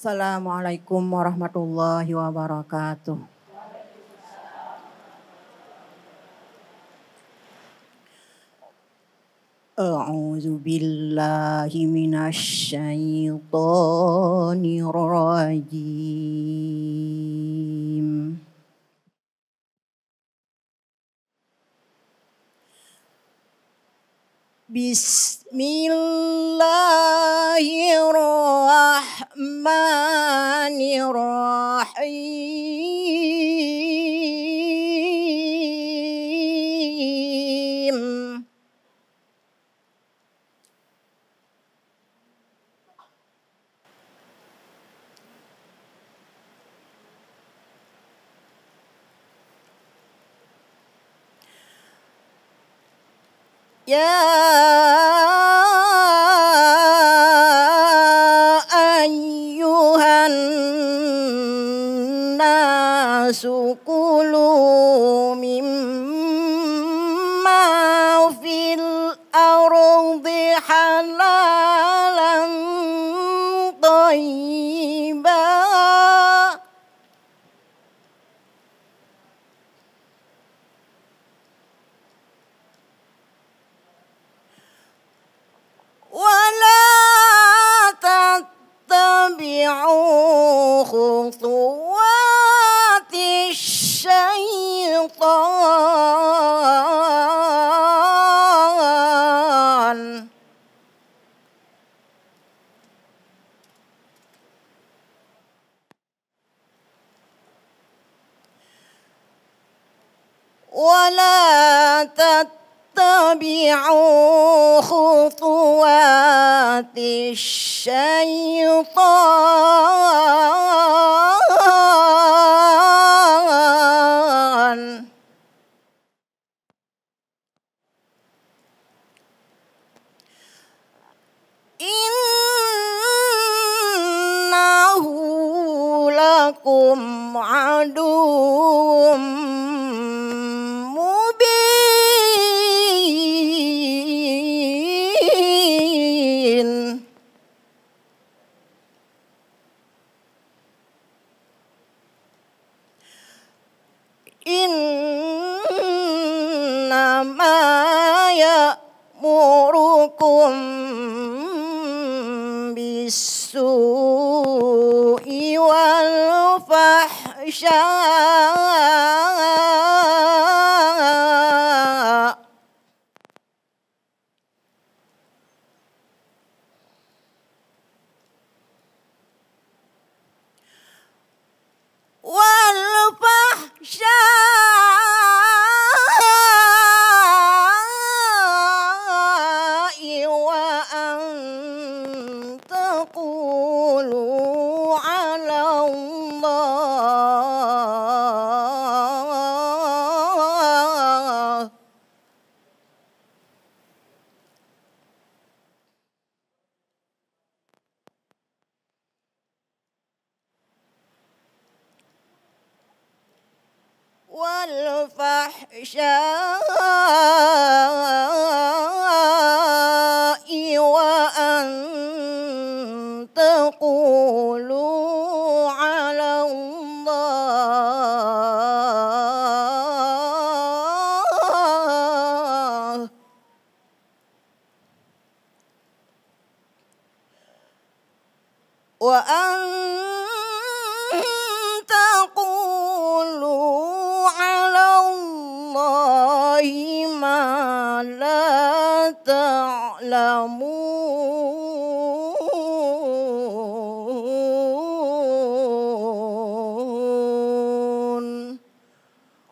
Assalamualaikum warahmatullahi wabarakatuh. A'udzu billahi minasy syaithanir rajim. Bismillahirrahmanirrahim. Ya ayyuhan nasu kulu mimma fil ardi halalan thayyiban wala tattabi'u khutuwati syaitan wala tattabi'u khutuwati syaitan innahu lakum aduwwum mubin. Innama ya'murukum bis-su'i wal fahsya wal fahsya'i wa an taqulu 'ala Allah wal fahsya'i wa an taqulu 'ala Allah wa an taqulu 'ala Allahi ma la ta'lamun.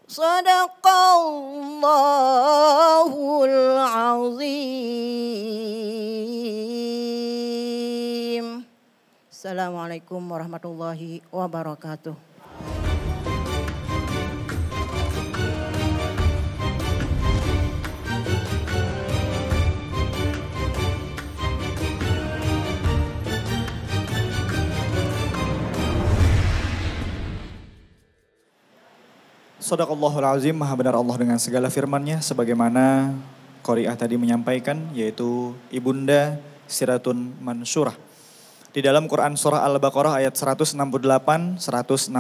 Sadaqallahul azim. Assalamualaikum warahmatullahi wabarakatuh. Shadaqallahul azim, maha benar Allah dengan segala firman-Nya sebagaimana Qori'ah tadi menyampaikan, yaitu Ibunda Siratun Mansyurah. Di dalam Quran surah Al-Baqarah ayat 168, 169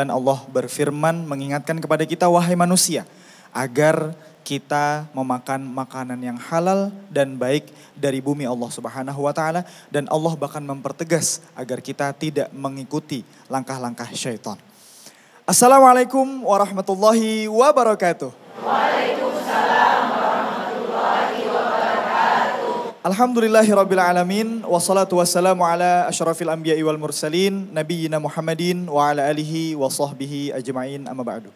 Allah berfirman mengingatkan kepada kita, wahai manusia, agar kita memakan makanan yang halal dan baik dari bumi Allah Subhanahu wa taala, dan Allah bahkan mempertegas agar kita tidak mengikuti langkah-langkah syaitan. Assalamualaikum warahmatullahi wabarakatuh. Waalaikumsalam warahmatullahi wabarakatuh. Alhamdulillahirabbil alamin, wassalatu wassalamu ala asyrafil anbiya'i wal mursalin nabiyina Muhammadin wa ala alihi wa sahbihi ajma'in, amma ba'du.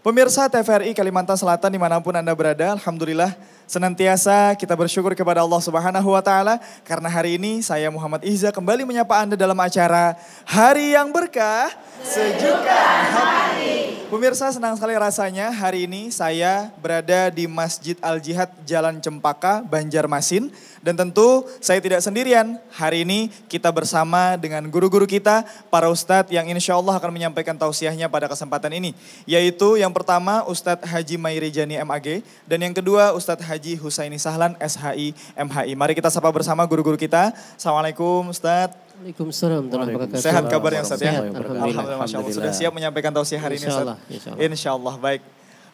Pemirsa TVRI Kalimantan Selatan dimanapun Anda berada, alhamdulillah senantiasa kita bersyukur kepada Allah Subhanahu wa taala karena hari ini saya Muhammad Ihza kembali menyapa Anda dalam acara Hari yang Berkah Sejukkan Hati. Pemirsa, senang sekali rasanya hari ini saya berada di Masjid Al-Jihad Jalan Cempaka, Banjarmasin. Dan tentu saya tidak sendirian, hari ini kita bersama dengan guru-guru kita, para ustadz yang insya Allah akan menyampaikan tausiahnya pada kesempatan ini. Yaitu yang pertama Ustadz Haji Mairijani MAG, dan yang kedua Ustadz Haji Husaini Sahlan SHI MHI. Mari kita sapa bersama guru-guru kita. Assalamualaikum Ustadz. Waalaikumsalam warahmatullahi wabarakatuh. Sehat kabarnya Ustadz ya? Sehat, Alhamdulillah, Masya Allah. Sudah siap menyampaikan tausiah hari ini Ustadz? Insya Allah. Insya Allah, baik.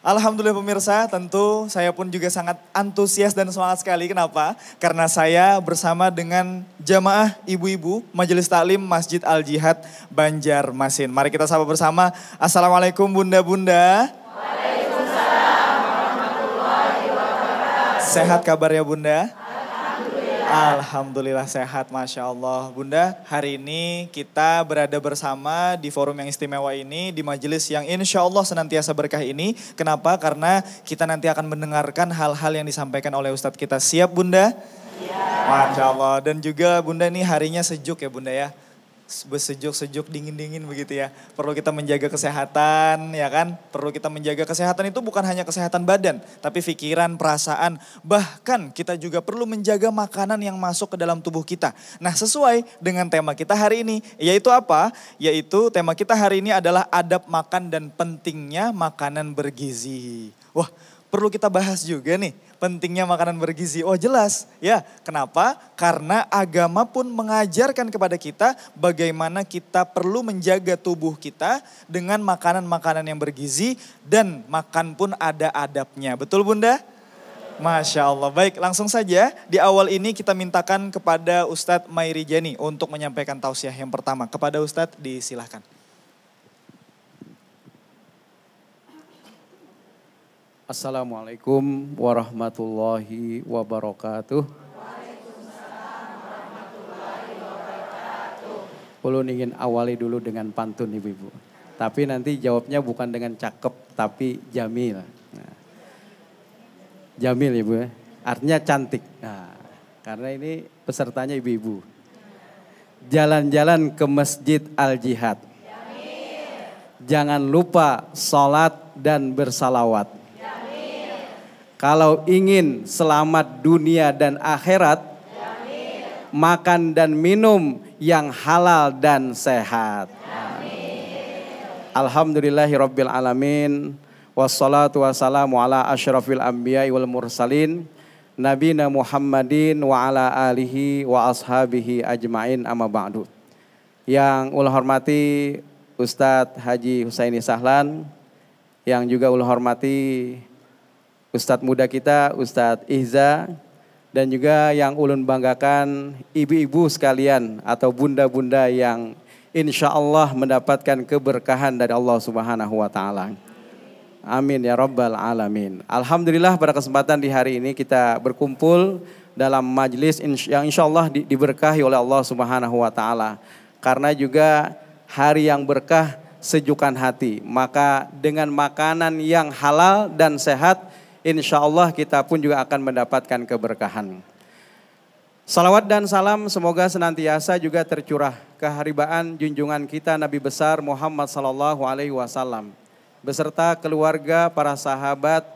Alhamdulillah pemirsa, tentu saya pun juga sangat antusias dan semangat sekali. Kenapa? Karena saya bersama dengan jamaah ibu-ibu Majelis Taklim Masjid Al-Jihad Banjarmasin. Mari kita sapa bersama. Assalamualaikum bunda-bunda. Waalaikumsalam warahmatullahi wabarakatuh. Sehat kabarnya bunda? Alhamdulillah sehat, Masya Allah. Bunda, hari ini kita berada bersama di forum yang istimewa ini, di majelis yang insya Allah senantiasa berkah ini. Kenapa? Karena kita nanti akan mendengarkan hal-hal yang disampaikan oleh Ustadz kita. Siap Bunda? Siap. Masya Allah. Dan juga Bunda ini harinya sejuk ya Bunda ya. Sejuk-sejuk, dingin-dingin begitu ya. Perlu kita menjaga kesehatan ya kan. Perlu kita menjaga kesehatan itu bukan hanya kesehatan badan. Tapi pikiran, perasaan. Bahkan kita juga perlu menjaga makanan yang masuk ke dalam tubuh kita. Nah sesuai dengan tema kita hari ini. Yaitu apa? Yaitu tema kita hari ini adalah adab makan dan pentingnya makanan bergizi. Wah, perlu kita bahas juga nih pentingnya makanan bergizi. Oh jelas ya, kenapa? Karena agama pun mengajarkan kepada kita bagaimana kita perlu menjaga tubuh kita dengan makanan-makanan yang bergizi dan makan pun ada adabnya. Betul Bunda? Masya Allah. Baik, langsung saja di awal ini kita mintakan kepada Ustadz Mairijani untuk menyampaikan tausiah yang pertama. Kepada Ustadz disilahkan. Assalamualaikum warahmatullahi wabarakatuh. Ulun ingin awali dulu dengan pantun ibu-ibu. Tapi nanti jawabnya bukan dengan cakep tapi jamil. Nah, jamil ibu ya. Artinya cantik. Nah, karena ini pesertanya ibu-ibu. Jalan-jalan ke Masjid Al-Jihad. Jangan lupa sholat dan bersalawat. Kalau ingin selamat dunia dan akhirat, makan dan minum yang halal dan sehat. Alhamdulillahirabbil alamin, wassalatu wassalamu ala asyrafil anbiya'i wal mursalin, nabina Muhammadin wa ala alihi wa ashabihi ajmain, amma ba'du. Yang ulah hormati Ustadz Haji Husaini Sahlan, yang juga ulah hormati Ustadz muda kita, Ustadz Ihza, dan juga yang ulun banggakan ibu-ibu sekalian atau bunda-bunda yang insya Allah mendapatkan keberkahan dari Allah Subhanahu wa taala. Amin ya rabbal alamin. Alhamdulillah pada kesempatan di hari ini kita berkumpul dalam majelis yang insya Allah diberkahi oleh Allah Subhanahu wa taala. Karena juga hari yang berkah sejukkan hati. Maka dengan makanan yang halal dan sehat, insya Allah kita pun juga akan mendapatkan keberkahan. Salawat dan salam semoga senantiasa juga tercurah keharibaan junjungan kita Nabi besar Muhammad sallallahu alaihi wasallam beserta keluarga, para sahabat,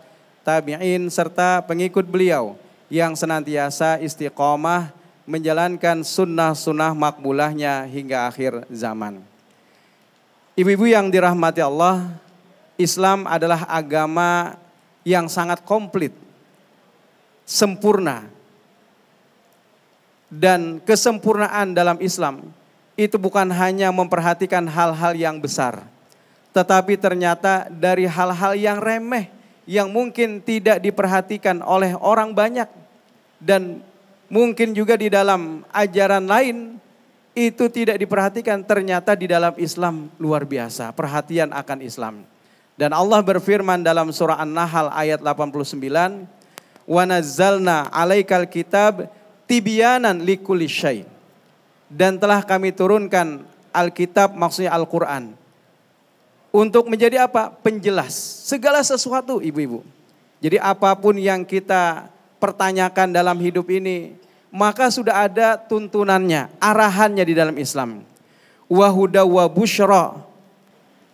tabi'in serta pengikut beliau yang senantiasa istiqomah menjalankan sunnah-sunnah makbulahnya hingga akhir zaman. Ibu-ibu yang dirahmati Allah, Islam adalah agama yang sangat komplit, sempurna. dan kesempurnaan dalam Islam itu bukan hanya memperhatikan hal-hal yang besar, tetapi ternyata dari hal-hal yang remeh yang mungkin tidak diperhatikan oleh orang banyak, dan mungkin juga di dalam ajaran lain itu tidak diperhatikan, ternyata di dalam Islam luar biasa perhatian akan Islam. Dan Allah berfirman dalam surah An-Nahl ayat 89, "Wa nazzalna 'alaikal kitab tibyanan likulli syai'." Dan telah kami turunkan Alkitab, maksudnya Al-Quran, untuk menjadi apa? Penjelas segala sesuatu, ibu-ibu. Jadi apapun yang kita pertanyakan dalam hidup ini, maka sudah ada tuntunannya, arahannya di dalam Islam. Wa huda wa busyra,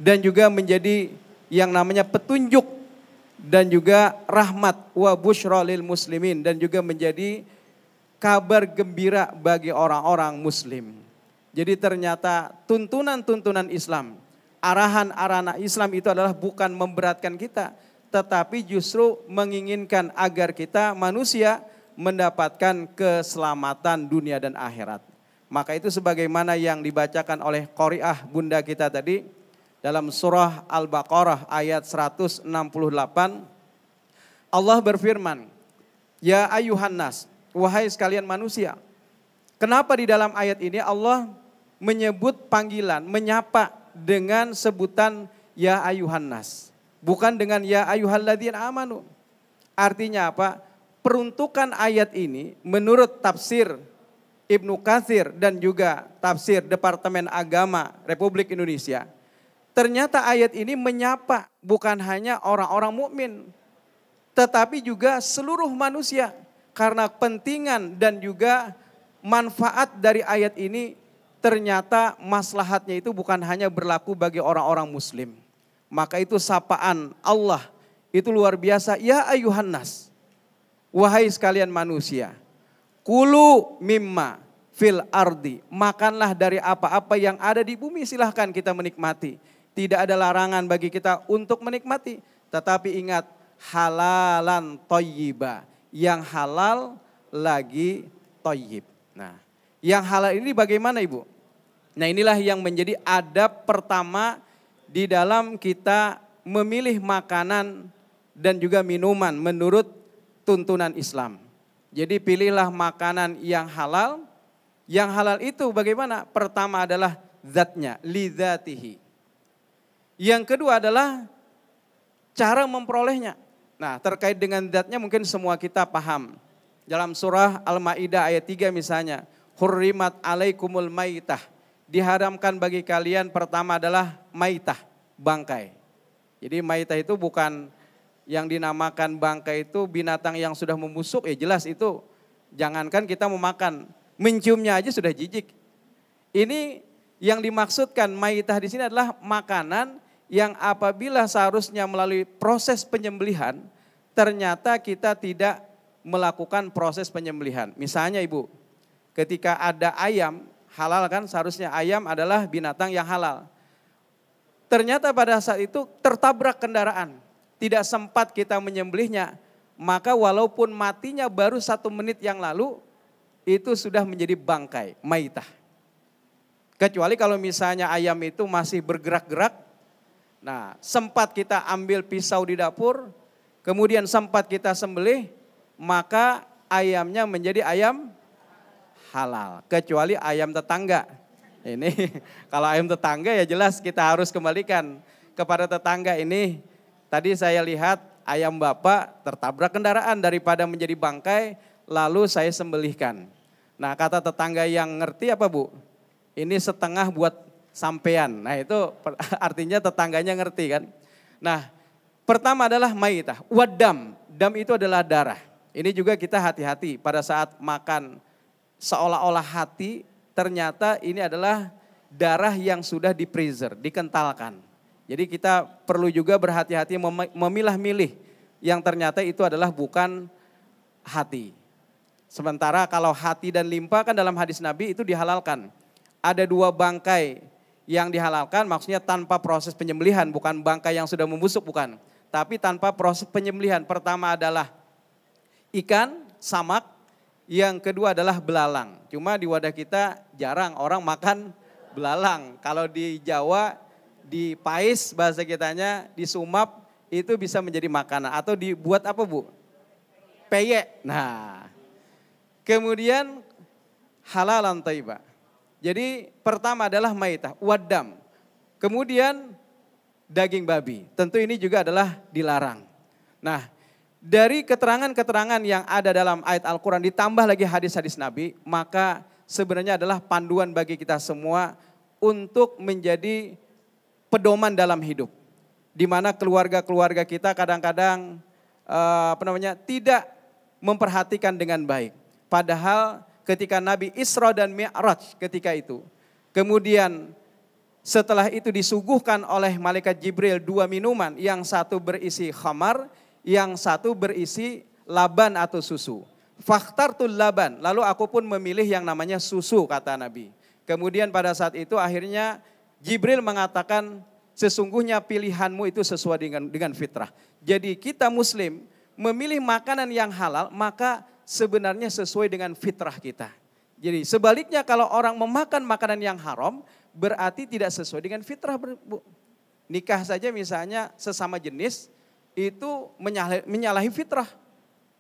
dan juga menjadi yang namanya petunjuk dan juga rahmat, wa busyra lil muslimin, dan juga menjadi kabar gembira bagi orang-orang muslim. Jadi ternyata tuntunan-tuntunan Islam, arahan-arahan Islam itu adalah bukan memberatkan kita, tetapi justru menginginkan agar kita manusia mendapatkan keselamatan dunia dan akhirat. Maka itu sebagaimana yang dibacakan oleh qari'ah bunda kita tadi dalam surah Al-Baqarah ayat 168, Allah berfirman, "Ya ayuhan nas", wahai sekalian manusia. Kenapa di dalam ayat ini Allah menyebut panggilan, menyapa dengan sebutan ya ayuhan nas, bukan dengan ya ayyuhalladzina amanu. Artinya apa? Peruntukan ayat ini menurut tafsir Ibnu Katsir dan juga tafsir Departemen Agama Republik Indonesia, ternyata ayat ini menyapa bukan hanya orang-orang mukmin, tetapi juga seluruh manusia. Karena kepentingan dan juga manfaat dari ayat ini, ternyata maslahatnya itu bukan hanya berlaku bagi orang-orang muslim. Maka itu sapaan Allah itu luar biasa. Ya ayuhan nas, wahai sekalian manusia, kulu mimma fil ardi, makanlah dari apa-apa yang ada di bumi, silahkan kita menikmati. Tidak ada larangan bagi kita untuk menikmati, tetapi ingat halalan thayyiba, yang halal lagi thayyib. Nah, yang halal ini bagaimana ibu? Nah, inilah yang menjadi adab pertama di dalam kita memilih makanan dan juga minuman menurut tuntunan Islam. Jadi pilihlah makanan yang halal. Yang halal itu bagaimana? Pertama adalah zatnya, lidzatihi. Yang kedua adalah cara memperolehnya. Nah, terkait dengan zatnya mungkin semua kita paham. Dalam surah Al-Maidah ayat 3 misalnya, hurrimat alaikumul maitah, diharamkan bagi kalian pertama adalah maitah, bangkai. Jadi maitah itu bukan yang dinamakan bangkai itu binatang yang sudah membusuk, ya jelas itu jangankan kita memakan, menciumnya aja sudah jijik. Ini yang dimaksudkan maitah di sini adalah makanan yang apabila seharusnya melalui proses penyembelihan, ternyata kita tidak melakukan proses penyembelihan. Misalnya ibu, ketika ada ayam halal kan, seharusnya ayam adalah binatang yang halal. Ternyata pada saat itu tertabrak kendaraan, tidak sempat kita menyembelihnya, maka walaupun matinya baru 1 menit yang lalu, itu sudah menjadi bangkai, maitah. Kecuali kalau misalnya ayam itu masih bergerak-gerak, nah sempat kita ambil pisau di dapur, kemudian sempat kita sembelih, maka ayamnya menjadi ayam halal. Kecuali ayam tetangga. Ini kalau ayam tetangga ya jelas kita harus kembalikan kepada tetangga ini. Tadi saya lihat ayam bapak tertabrak kendaraan, daripada menjadi bangkai lalu saya sembelihkan. Nah kata tetangga yang ngerti apa bu? Ini setengah buat sampean. Nah itu artinya tetangganya ngerti kan. Nah pertama adalah maitah, wadam. Dam itu adalah darah. Ini juga kita hati-hati pada saat makan, seolah-olah hati, ternyata ini adalah darah yang sudah di-freezer, dikentalkan. Jadi kita perlu juga berhati-hati memilah-milih yang ternyata itu adalah bukan hati. Sementara kalau hati dan limpa kan dalam hadis Nabi itu dihalalkan. Ada 2 bangkai yang dihalalkan, maksudnya tanpa proses penyembelihan, bukan bangkai yang sudah membusuk, bukan. Tapi tanpa proses penyembelihan. Pertama adalah ikan, samak. Yang kedua adalah belalang. Cuma di wadah kita jarang orang makan belalang. Kalau di Jawa, di Pais bahasa kitanya, di Sumap itu bisa menjadi makanan. Atau dibuat apa Bu? Peyek. Nah, kemudian halalan thayyibah. Jadi pertama adalah maitah, wadam. Kemudian daging babi. Tentu ini juga adalah dilarang. Nah, dari keterangan-keterangan yang ada dalam ayat Al-Quran ditambah lagi hadis-hadis Nabi, maka sebenarnya adalah panduan bagi kita semua untuk menjadi pedoman dalam hidup. Di mana keluarga-keluarga kita kadang-kadang tidak memperhatikan dengan baik. Padahal ketika Nabi Isra dan Mi'raj ketika itu, kemudian setelah itu disuguhkan oleh malaikat Jibril 2 minuman, yang satu berisi khamar, yang satu berisi laban atau susu. Fakhtartul laban, lalu aku pun memilih yang namanya susu, kata Nabi. Kemudian pada saat itu akhirnya Jibril mengatakan sesungguhnya pilihanmu itu sesuai dengan fitrah. Jadi kita muslim memilih makanan yang halal maka sebenarnya sesuai dengan fitrah kita. Jadi sebaliknya kalau orang memakan makanan yang haram berarti tidak sesuai dengan fitrah. Nikah saja misalnya sesama jenis itu menyalahi fitrah.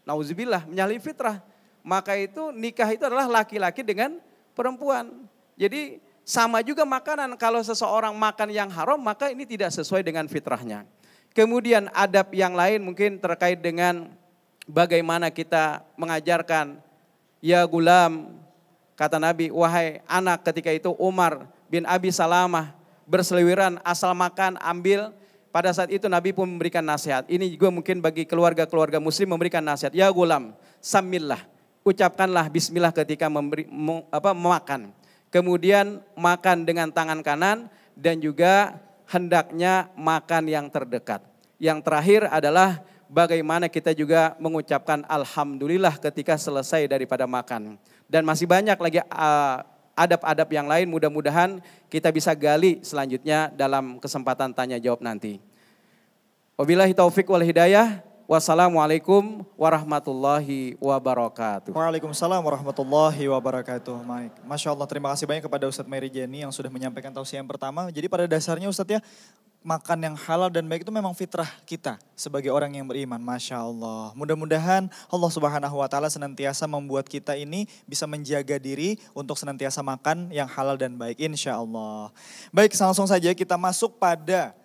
Nauzubillah, menyalahi fitrah. Maka itu nikah itu adalah laki-laki dengan perempuan. Jadi sama juga makanan, kalau seseorang makan yang haram maka ini tidak sesuai dengan fitrahnya. Kemudian adab yang lain mungkin terkait dengan bagaimana kita mengajarkan. Ya gulam, kata Nabi, wahai anak, ketika itu Umar bin Abi Salamah berseliweran asal makan ambil. Pada saat itu Nabi pun memberikan nasihat. Ini juga mungkin bagi keluarga-keluarga muslim memberikan nasihat. Ya gulam, samillah, ucapkanlah bismillah ketika memakan. Kemudian makan dengan tangan kanan dan juga hendaknya makan yang terdekat. Yang terakhir adalah bagaimana kita juga mengucapkan alhamdulillah ketika selesai daripada makan. Dan masih banyak lagi adab-adab yang lain, mudah-mudahan kita bisa gali selanjutnya dalam kesempatan tanya jawab nanti. Wabillahi taufik wal hidayah. Wassalamualaikum warahmatullahi wabarakatuh. Waalaikumsalam warahmatullahi wabarakatuh. Masya Allah, terima kasih banyak kepada Ustadz Mary Jenny yang sudah menyampaikan tausiah yang pertama. Jadi pada dasarnya Ustadz ya, makan yang halal dan baik itu memang fitrah kita sebagai orang yang beriman. Masya Allah. Mudah-mudahan Allah Subhanahu wa Ta'ala senantiasa membuat kita ini bisa menjaga diri untuk senantiasa makan yang halal dan baik. Insya Allah. Baik, langsung saja kita masuk pada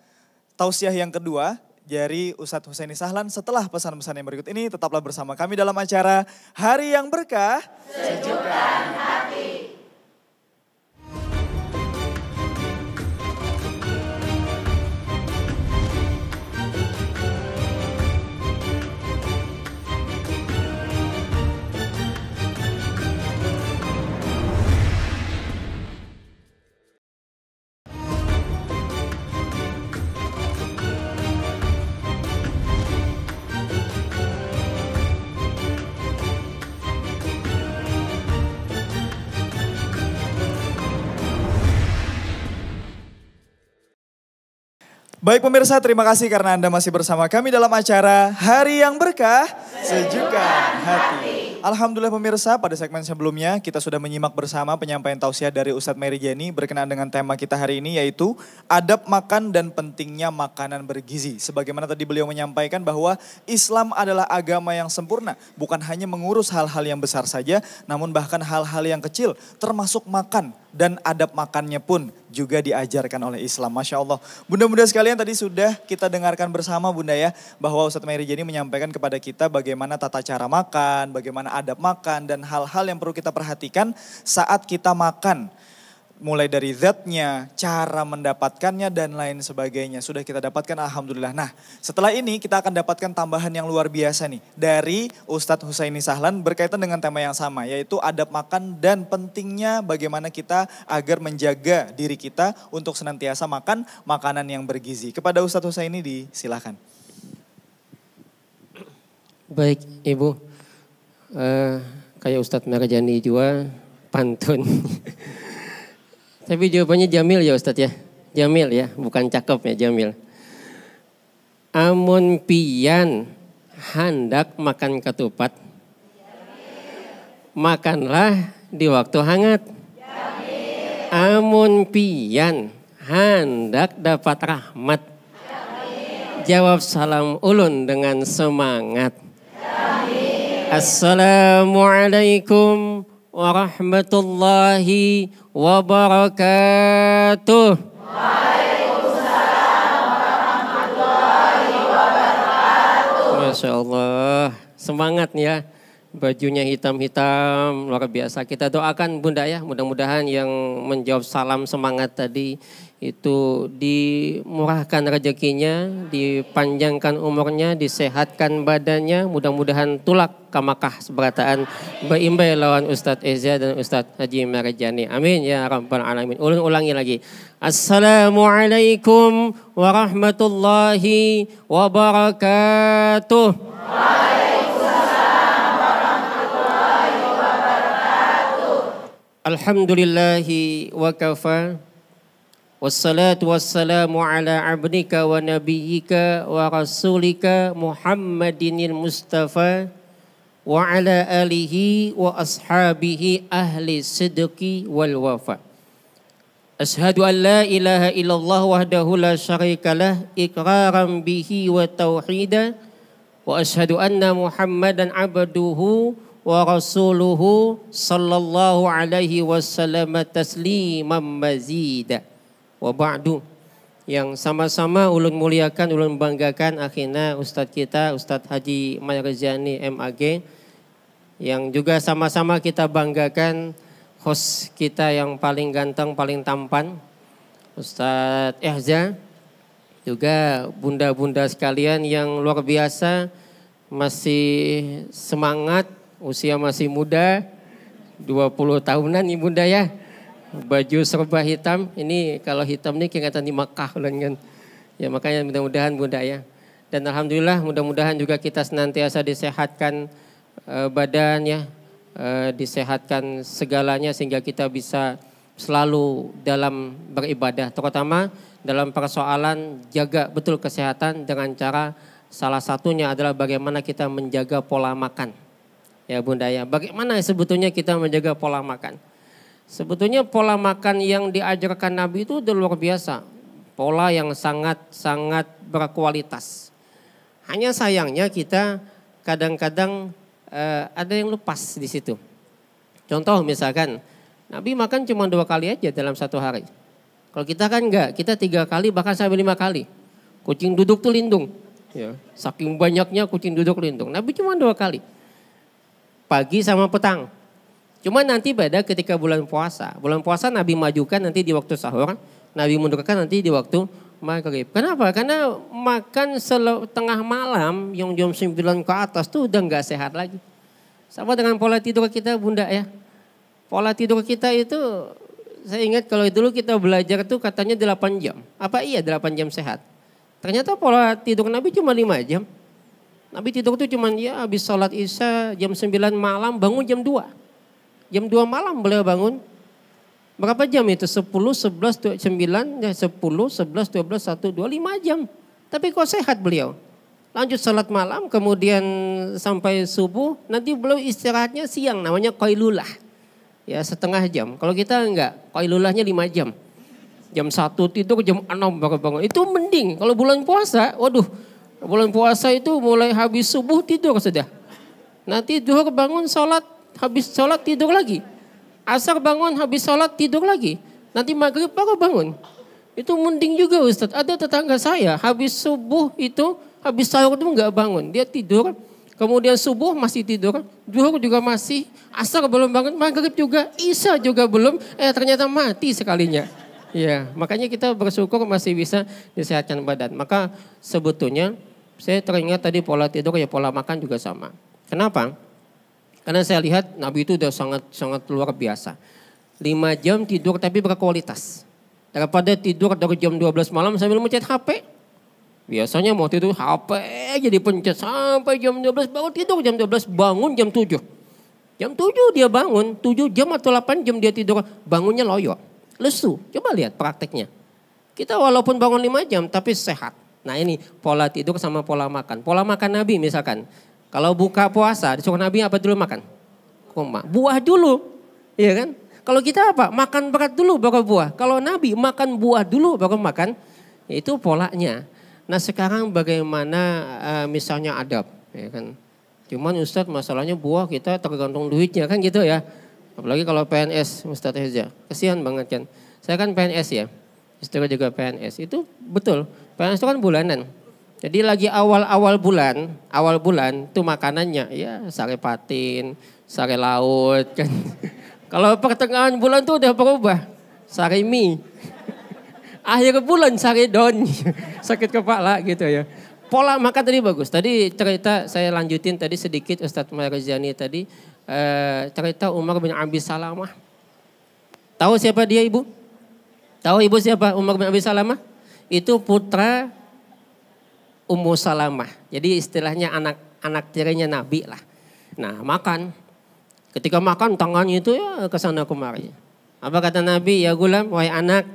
tausiah yang kedua dari Ustadz Husaini Sahlan. Setelah pesan-pesan yang berikut ini, tetaplah bersama kami dalam acara Hari yang Berkah, Sejukkan Hati. Baik pemirsa, terima kasih karena Anda masih bersama kami dalam acara Hari yang Berkah, Sejukkan Hati. Alhamdulillah pemirsa, pada segmen sebelumnya kita sudah menyimak bersama penyampaian tausiah dari Ustadz Mary Jenny berkenaan dengan tema kita hari ini, yaitu adab makan dan pentingnya makanan bergizi. Sebagaimana tadi beliau menyampaikan bahwa Islam adalah agama yang sempurna, bukan hanya mengurus hal-hal yang besar saja, namun bahkan hal-hal yang kecil termasuk makan. Dan adab makannya pun juga diajarkan oleh Islam. Masya Allah. Bunda-bunda sekalian, tadi sudah kita dengarkan bersama Bunda ya, bahwa Ustadz Mary Jenny menyampaikan kepada kita bagaimana tata cara makan, bagaimana adab makan, dan hal-hal yang perlu kita perhatikan saat kita makan. Mulai dari zatnya, cara mendapatkannya, dan lain sebagainya. Sudah kita dapatkan, alhamdulillah. Nah, setelah ini kita akan dapatkan tambahan yang luar biasa nih. Dari Ustadz Husaini Sahlan berkaitan dengan tema yang sama. Yaitu adab makan dan pentingnya bagaimana kita agar menjaga diri kita untuk senantiasa makan makanan yang bergizi. Kepada Ustadz Husaini disilahkan. Baik Ibu, kayak Ustadz Merjani juga pantun. Tapi jawabannya Jamil ya Ustadz ya. Jamil ya, bukan cakep ya, Jamil. Amun pian hendak makan ketupat, makanlah di waktu hangat. Amun pian hendak dapat rahmat. Jawab salam ulun dengan semangat. Assalamualaikum warahmatullahi wabarakatuh. Masya Allah, semangat ya. Bajunya hitam-hitam, luar biasa. Kita doakan Bunda ya, mudah-mudahan yang menjawab salam semangat tadi itu dimurahkan rezekinya, dipanjangkan umurnya, disehatkan badannya. Mudah-mudahan tulak kamakah seberataan beimbai lawan Ustadz Eza dan Ustadz Haji Marjani. Amin ya rabbal alamin. Ulangi lagi. Assalamualaikum warahmatullahi wabarakatuh. Alhamdulillahi wa kafa. Wassalatu wassalamu ala abdika wa nabiyyika wa rasulika Muhammadinil Mustafa wa ala alihi wa ashabihi ahli sidqi wal wafa. Ashhadu an la ilaha illallah wahdahu la syarikalah iqraran bihi wa tauhida wa ashhadu anna Muhammadan abduhu wa rasuluhu sallallahu alaihi wasallam tasliman mazida. Wa ba'du, yang sama-sama ulun muliakan, ulun banggakan akhirnya Ustadz kita, Ustadz Haji Marjani MAG, yang juga sama-sama kita banggakan host kita yang paling ganteng, paling tampan, Ustadz Ehza. Juga bunda-bunda sekalian yang luar biasa, masih semangat, usia masih muda, 20 tahunan nih Bunda ya. Baju serba hitam, ini kalau hitam nih kelihatan di Makkah kan. Ya makanya mudah-mudahan Bunda ya. Dan alhamdulillah mudah-mudahan juga kita senantiasa disehatkan badan ya. Disehatkan segalanya sehingga kita bisa selalu dalam beribadah. Terutama dalam persoalan jaga betul kesehatan dengan cara salah satunya adalah bagaimana kita menjaga pola makan. Ya Bunda ya, bagaimana sebetulnya kita menjaga pola makan? Sebetulnya pola makan yang diajarkan Nabi itu udah luar biasa. Pola yang sangat-sangat berkualitas. Hanya sayangnya kita kadang-kadang ada yang lepas di situ. Contoh misalkan, Nabi makan cuma 2 kali aja dalam satu hari. Kalau kita kan enggak, kita 3 kali bahkan sampai 5 kali. Kucing duduk tuh lindung. Ya, saking banyaknya kucing duduk lindung. Nabi cuma 2 kali. Pagi sama petang. Cuma nanti beda ketika bulan puasa. Bulan puasa Nabi majukan nanti di waktu sahur. Nabi mundurkan nanti di waktu maghrib. Kenapa? Karena makan tengah malam yang jam 9 ke atas tuh udah gak sehat lagi. Sama dengan pola tidur kita Bunda ya. Pola tidur kita itu saya ingat kalau dulu kita belajar tuh katanya 8 jam. Apa iya 8 jam sehat? Ternyata pola tidur Nabi cuma 5 jam. Nabi tidur tuh cuman ya habis sholat isya jam 9 malam bangun jam 2. Jam 2 malam beliau bangun. Berapa jam itu? 10, 11, 9, 10, 11, 12, 1, 2, 5 jam. Tapi kok sehat beliau. Lanjut sholat malam kemudian sampai subuh. Nanti beliau istirahatnya siang namanya qailulah. Ya setengah jam. Kalau kita enggak, qailulahnya 5 jam. Jam 1 tidur, jam 6 baru bangun. Itu mending. Kalau bulan puasa, waduh. Bulan puasa itu mulai habis subuh tidur sudah. Nanti duhur bangun sholat, habis sholat tidur lagi. Asar bangun habis sholat tidur lagi. Nanti maghrib baru bangun. Itu mending juga Ustadz. Ada tetangga saya habis subuh itu, habis sahur itu enggak bangun. Dia tidur, kemudian subuh masih tidur. Duhur juga masih, asar belum bangun, maghrib juga, isya juga belum. Ternyata mati sekalinya. Ya, makanya kita bersyukur masih bisa disehatkan badan. Maka sebetulnya saya teringat tadi pola tidur ya pola makan juga sama. Kenapa? Karena saya lihat Nabi itu udah sangat luar biasa. 5 jam tidur tapi berkualitas. Daripada tidur dari jam 12 malam sambil mencet HP. Biasanya mau tidur HP aja dipencet sampai jam 12 baru tidur jam 12 bangun jam 7. Jam 7 dia bangun, 7 jam atau 8 jam dia tidur, bangunnya loyo. Lesu, coba lihat prakteknya. Kita walaupun bangun 5 jam tapi sehat. Nah ini pola tidur sama pola makan. Pola makan Nabi misalkan. Kalau buka puasa disuruh Nabi apa dulu makan? koma. Buah dulu, ya kan? Kalau kita apa? Makan berat dulu baru buah. Kalau Nabi makan buah dulu baru makan, itu polanya. Nah sekarang bagaimana misalnya adab, ya kan? Cuman Ustadz masalahnya buah kita tergantung duitnya kan gitu ya. Apalagi kalau PNS Ustadz Heza, kasihan banget kan. Saya kan PNS ya, istri juga PNS. Itu betul, PNS itu kan bulanan. Jadi lagi awal bulan itu makanannya ya sare patin, sare laut kan. Kalau pertengahan bulan tuh udah berubah, sare mie. Akhir bulan sare don, sakit kepala gitu ya. Pola makan tadi bagus. Tadi cerita saya lanjutin tadi sedikit Ustadz Marizani tadi cerita Umar bin Abi Salamah. Tahu siapa dia ibu? Tahu ibu siapa Umar bin Abi Salamah? Itu putra Ummu Salamah. Jadi istilahnya anak tirinya Nabi lah. Nah makan. Ketika makan tangannya itu ya kesana kemari. Apa kata Nabi? Ya gulam, wahai anak.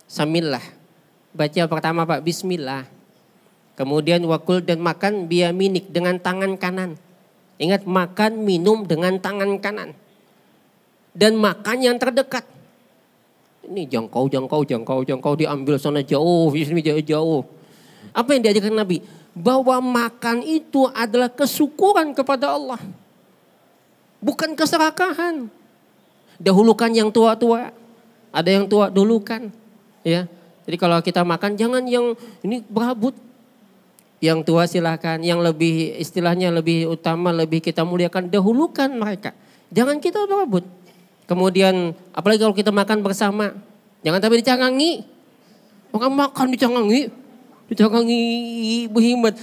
Samillah. Baca pertama Pak, bismillah. Kemudian wakul dan makan biyaminik dengan tangan kanan. Ingat makan minum dengan tangan kanan. Dan makan yang terdekat. Ini jangkau diambil sana jauh, sini jauh. Apa yang diajarkan Nabi? Bahwa makan itu adalah kesyukuran kepada Allah. Bukan keserakahan. Dahulukan yang tua-tua. Ada yang tua dulukan. Ya. Jadi kalau kita makan jangan yang ini berabut. Yang tua silakan. Yang lebih istilahnya lebih utama, lebih kita muliakan. Dahulukan mereka. Jangan kita berabut. Kemudian apalagi kalau kita makan bersama. Jangan tapi dicangangi. Orang makan dicangangi. Dicangangi berhimmat.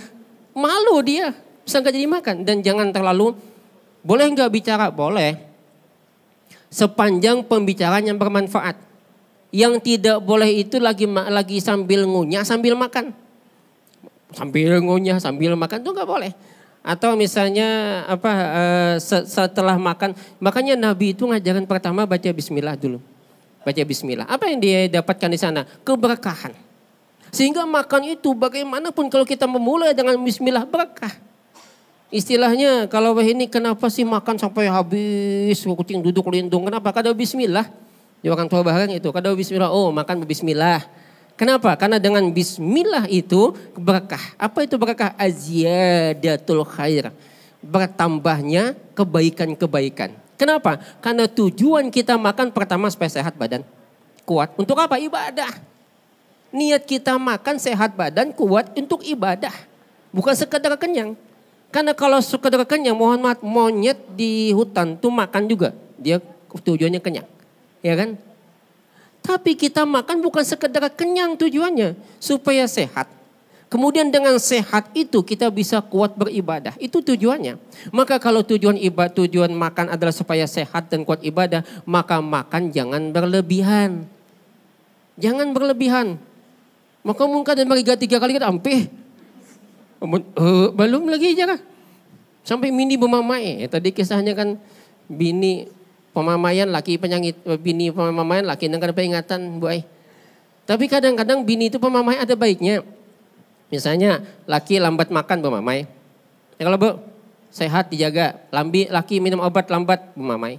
Malu dia. Bisa gak jadi makan. Dan jangan terlalu. Boleh gak bicara? Boleh. Sepanjang pembicaraan yang bermanfaat. Yang tidak boleh itu lagi sambil ngunyah, sambil makan. Sambil ngunyah, sambil makan itu gak boleh. Atau misalnya setelah makan. Makanya Nabi itu ngajarin pertama baca bismillah dulu. Baca bismillah. Apa yang dia dapatkan di sana? Keberkahan. Sehingga makan itu bagaimanapun kalau kita memulai dengan bismillah berkah. Istilahnya kalau ini kenapa sih makan sampai habis kucing duduk lindung. Kenapa? Kada bismillah. Di orang tua barang itu. Kada bismillah. Oh makan bismillah. Kenapa? Karena dengan bismillah itu berkah. Apa itu berkah? Aziyadatul khair. Bertambahnya kebaikan-kebaikan. Kenapa? Karena tujuan kita makan pertama supaya sehat badan. Kuat. Untuk apa? Ibadah. Niat kita makan sehat badan kuat untuk ibadah. Bukan sekedar kenyang. Karena kalau sekedar kenyang, mohon maaf, monyet di hutan tuh makan juga. Dia tujuannya kenyang. Ya kan? Tapi kita makan bukan sekedar kenyang tujuannya. Supaya sehat. Kemudian dengan sehat itu kita bisa kuat beribadah. Itu tujuannya. Maka kalau tujuan makan adalah supaya sehat dan kuat ibadah. Maka makan jangan berlebihan. Jangan berlebihan. Maka mungkin dan bagi 3 kali kan ampih. Belum lagi aja kah? Sampai mini bermamai. Tadi kisahnya kan bini pemamaian laki penyangit. Bini pemamaian laki yang kada peringatan Bu Ai. Tapi kadang-kadang bini itu pemamai ada baiknya. Misalnya laki lambat makan bermamai. Ya kalau Bu sehat dijaga. Laki minum obat lambat bermamai.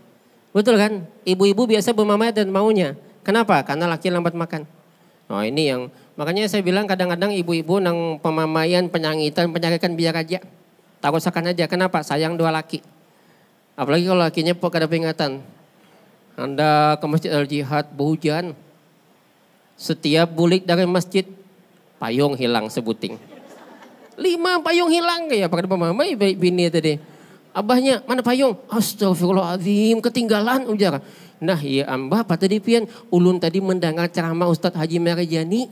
Betul kan? Ibu-ibu biasa bermamai dan maunya. Kenapa? Karena laki lambat makan. Oh ini yang makanya saya bilang kadang-kadang ibu-ibu nang pemamaian, penyangitan, penyarikan biar aja. Takut sakan aja. Kenapa? Sayang 2 laki. Apalagi kalau lakinya kada peringatan. Anda ke masjid Al-Jihad berhujan. Setiap bulik dari masjid, payung hilang sebuting. 5 payung hilang kayak pada pemamai bini tadi. Abahnya, mana payung? Astagfirullahaladzim, ketinggalan ujar. Nah ya ambah apa tadi pian? Ulun tadi mendengar ceramah Ustadz Haji Marijani.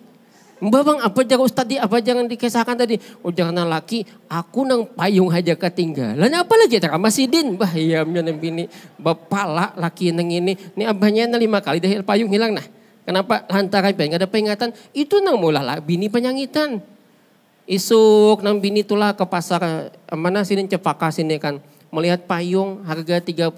Mbak bang apa jangan Ustadz di apa jangan dikisahkan tadi? Oh jangan laki, aku nang payung aja ketinggalan. Apa lagi ceramah sidin? Bah iya nang bini. Bapak lah laki nang ini. Ini abahnya nang 5 kali dah payung hilang nah. Kenapa lantaran pengen ada peringatan? Itu nang mula lah bini penyangitan. Isuk nang bini tulah ke pasar mana sini Cepaka sini kan. Melihat payung harga 35.000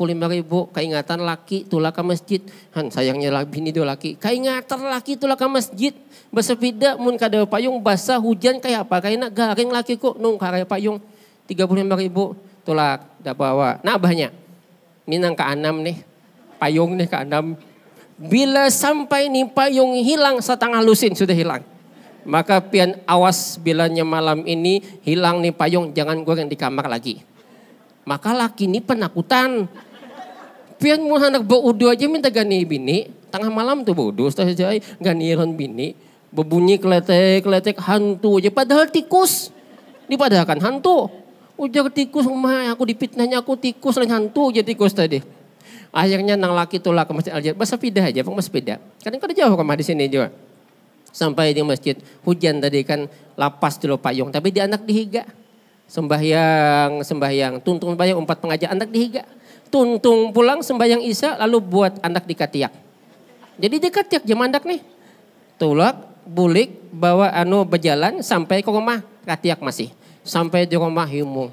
keingatan laki tulah ke masjid. Han sayangnya lah bini itu laki. Keingatan laki tulah ke masjid. Bersepeda mun kada payung basah hujan kayak apa? Kayak nak garing laki kok nung karya payung 35.000 tulah dah bawa. Nah abahnya Minang ke-6 nih. Payung nih ke-6. Bila sampai nih payung hilang setengah lusin sudah hilang. Maka pian awas bilanya malam ini hilang nih payung jangan goreng di kamar lagi. Maka laki ini penakutan. Pian mau anak baudu aja minta gani bini. Tengah malam tuh baudu Ustaz Jai ganiran bini. Berbunyi kletek hantu aja padahal tikus. Dipadahkan hantu. Ujar tikus mah aku dipitnahnya aku tikus lain hantu aja tikus tadi. Akhirnya nang laki tolak ke Masjid Al-Jihad. Bersepeda aja, Pak bersepeda. Kadang jauh rumah di sini juga. Sampai di masjid hujan tadi kan lapas dulu payung. Tapi di anak dihiga. Sembahyang. Tuntung sembahyang 4 pengajian anak dihiga. Tuntung pulang sembahyang isya lalu buat anak dikatiak. Jadi dikatiak jam anak nih. Tulak, bulik, bawa berjalan sampai ke rumah. Katiak masih. Sampai di rumah himu.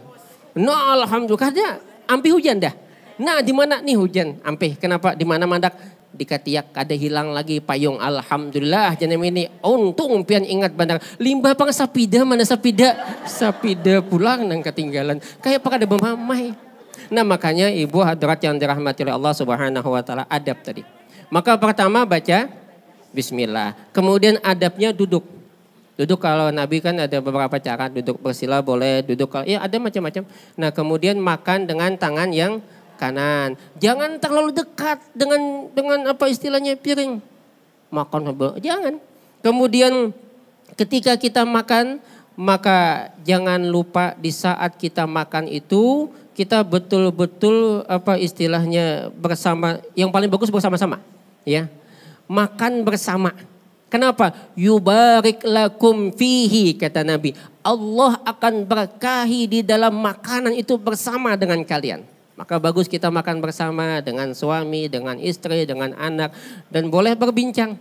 Nah alhamdulillah ada. Ampi hujan dah. Nah di mana nih hujan? Ampi. Kenapa? Di mana mandak? Dikatiak ada hilang lagi payung. Alhamdulillah jangan ini. Untung pian ingat bandar. Limbah pang sapida mana sapida? Sapida pulang nang ketinggalan. Kayak apa ada bermamai. Nah makanya ibu hadirat yang dirahmati oleh Allah Subhanahu wa taala adab tadi. Maka pertama baca bismillah. Kemudian adabnya duduk. Duduk kalau Nabi kan ada beberapa cara. Duduk bersila boleh, duduk kalau ya ada macam-macam. Nah kemudian makan dengan tangan yang kanan. Jangan terlalu dekat dengan apa istilahnya piring. Makan jangan. Kemudian ketika kita makan maka jangan lupa di saat kita makan itu kita betul-betul apa istilahnya bersama. Yang paling bagus bersama-sama, ya. Makan bersama. Kenapa? Yubarik lakum fihi kata Nabi. Allah akan berkahi di dalam makanan itu bersama dengan kalian. Maka bagus kita makan bersama dengan suami, dengan istri, dengan anak. Dan boleh berbincang.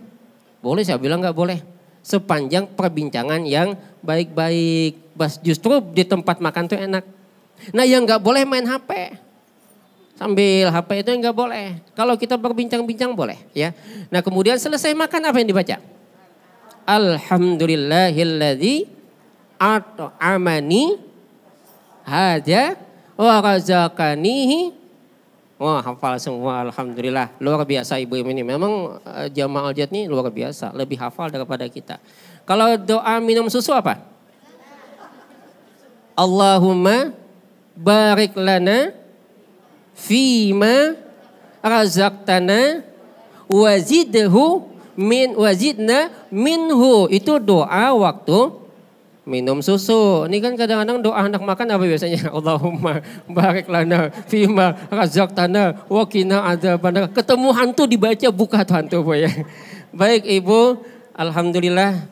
Boleh saya bilang gak boleh. Sepanjang perbincangan yang baik-baik. Justru di tempat makan tuh enak. Nah yang gak boleh main HP. Sambil HP itu gak boleh. Kalau kita berbincang-bincang boleh. Ya. Nah kemudian selesai makan apa yang dibaca? Alhamdulillahilladzi at'amani hadza wa razaqanihi. Wah hafal semua alhamdulillah. Luar biasa ibu ini. Memang jamaah Al-Jihad ini luar biasa. Lebih hafal daripada kita. Kalau doa minum susu apa? Allahumma barik lana fima razaqtana wazidna minhu. Itu doa waktu minum susu. Ini kan kadang-kadang doa anak makan apa biasanya? Allahumma barik lana fima razaqtana wa qina adzabannar. Ketemu hantu dibaca buka hantu ya. Baik Ibu, alhamdulillah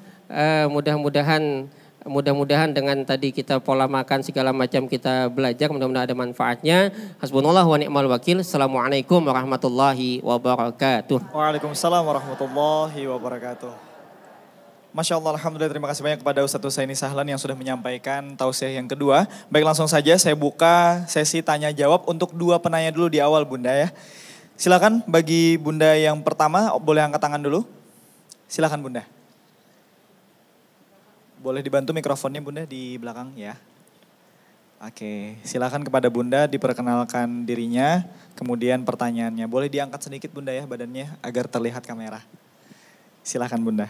mudah-mudahan dengan tadi kita pola makan segala macam kita belajar, mudah-mudahan ada manfaatnya. Hasbunallah wa ni'mal wakil. Assalamualaikum warahmatullahi wabarakatuh. Waalaikumsalam warahmatullahi wabarakatuh. Masya Allah, alhamdulillah, terima kasih banyak kepada Ustadz Husaini Sahlan yang sudah menyampaikan tausiah yang kedua. Baik, langsung saja saya buka sesi tanya jawab untuk 2 penanya dulu di awal Bunda ya. Silakan bagi Bunda yang pertama, boleh angkat tangan dulu. Silakan Bunda. Boleh dibantu mikrofonnya Bunda di belakang ya. Oke, silakan kepada Bunda diperkenalkan dirinya, kemudian pertanyaannya. Boleh diangkat sedikit Bunda ya badannya agar terlihat kamera. Silakan Bunda.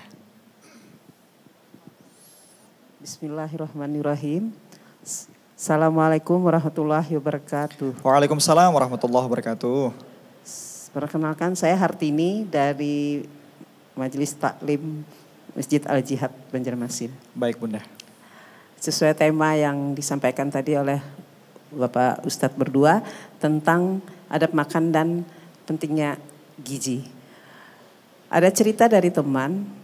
Bismillahirrahmanirrahim. Assalamualaikum warahmatullahi wabarakatuh. Waalaikumsalam warahmatullahi wabarakatuh. Perkenalkan saya Hartini dari Majelis Taklim Masjid Al-Jihad Banjarmasin. Baik Bunda. Sesuai tema yang disampaikan tadi oleh Bapak Ustadz berdua tentang adab makan dan pentingnya gizi. Ada cerita dari teman.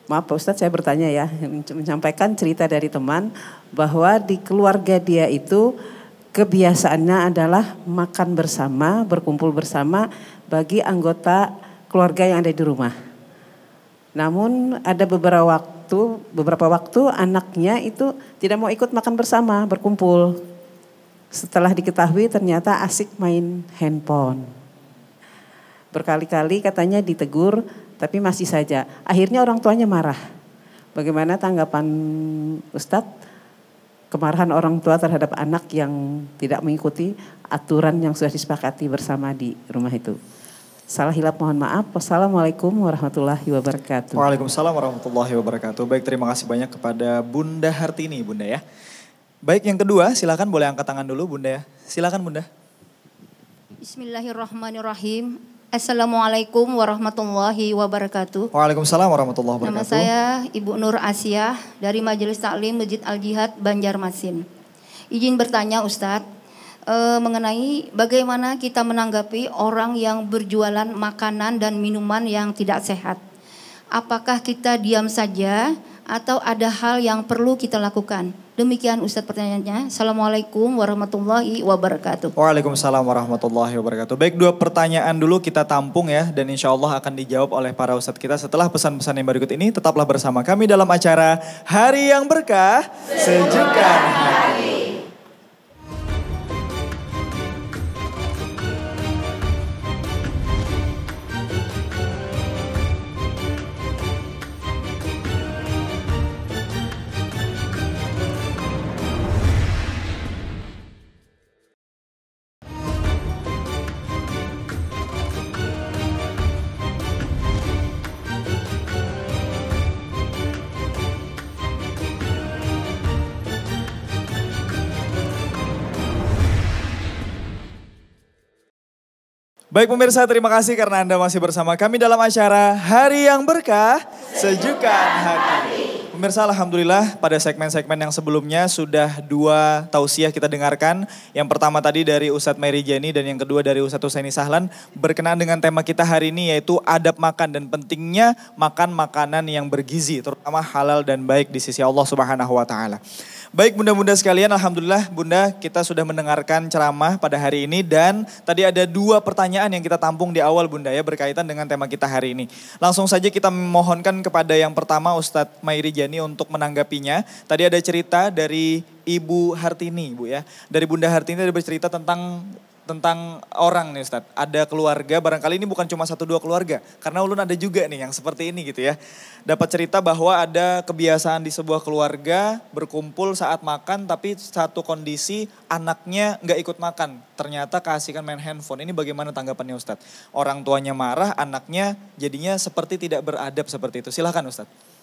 Maaf Pak Ustadz saya bertanya ya, menyampaikan cerita dari teman bahwa di keluarga dia itu kebiasaannya adalah makan bersama, berkumpul bersama bagi anggota keluarga yang ada di rumah. Namun ada beberapa waktu anaknya itu tidak mau ikut makan bersama, berkumpul. Setelah diketahui ternyata asik main handphone. Berkali-kali katanya ditegur, tapi masih saja. Akhirnya orang tuanya marah. Bagaimana tanggapan Ustadz? kemarahan orang tua terhadap anak yang tidak mengikuti aturan yang sudah disepakati bersama di rumah itu. Salah hilap mohon maaf. Wassalamualaikum warahmatullahi wabarakatuh. Waalaikumsalam warahmatullahi wabarakatuh. Baik, terima kasih banyak kepada Bunda Hartini, Bunda ya. Baik, yang kedua silakan boleh angkat tangan dulu Bunda ya. Silakan Bunda. Bismillahirrahmanirrahim. Assalamualaikum warahmatullahi wabarakatuh. Waalaikumsalam warahmatullahi wabarakatuh. Nama saya Ibu Nur Asyah dari Majelis Taklim Masjid Al-Jihad Banjarmasin. Izin bertanya Ustadz, mengenai bagaimana kita menanggapi orang yang berjualan makanan dan minuman yang tidak sehat. Apakah kita diam saja atau ada hal yang perlu kita lakukan? Demikian Ustadz pertanyaannya. Assalamualaikum warahmatullahi wabarakatuh. Waalaikumsalam warahmatullahi wabarakatuh. Baik, 2 pertanyaan dulu kita tampung ya. Dan insya Allah akan dijawab oleh para ustadz kita setelah pesan-pesan yang berikut ini. Tetaplah bersama kami dalam acara Hari yang Berkah, Sejukkan Hati. Baik pemirsa, terima kasih karena Anda masih bersama kami dalam acara Hari yang Berkah, Sejukkan Hati. Pemirsa, alhamdulillah pada segmen-segmen yang sebelumnya sudah 2 tausiah kita dengarkan. Yang pertama tadi dari Ustadz Mary Jenny dan yang kedua dari Ustadz Husaini Sahlan berkenaan dengan tema kita hari ini yaitu adab makan dan pentingnya makan makanan yang bergizi, terutama halal dan baik di sisi Allah Subhanahu wa taala. Baik bunda-bunda sekalian, alhamdulillah bunda kita sudah mendengarkan ceramah pada hari ini dan tadi ada 2 pertanyaan yang kita tampung di awal bunda ya berkaitan dengan tema kita hari ini. Langsung saja kita memohonkan kepada yang pertama Ustadz Mairi Jani untuk menanggapinya. Tadi ada cerita dari Ibu Hartini Bu ya. Dari Bunda Hartini ada bercerita tentang orang nih Ustadz. Ada keluarga, barangkali ini bukan cuma 1-2 keluarga. Karena ulun ada juga nih yang seperti ini gitu ya. Dapat cerita bahwa ada kebiasaan di sebuah keluarga berkumpul saat makan tapi satu kondisi anaknya nggak ikut makan. Ternyata keasikan main handphone. Ini bagaimana tanggapannya Ustadz? Orang tuanya marah, anaknya jadinya seperti tidak beradab seperti itu. Silahkan Ustadz.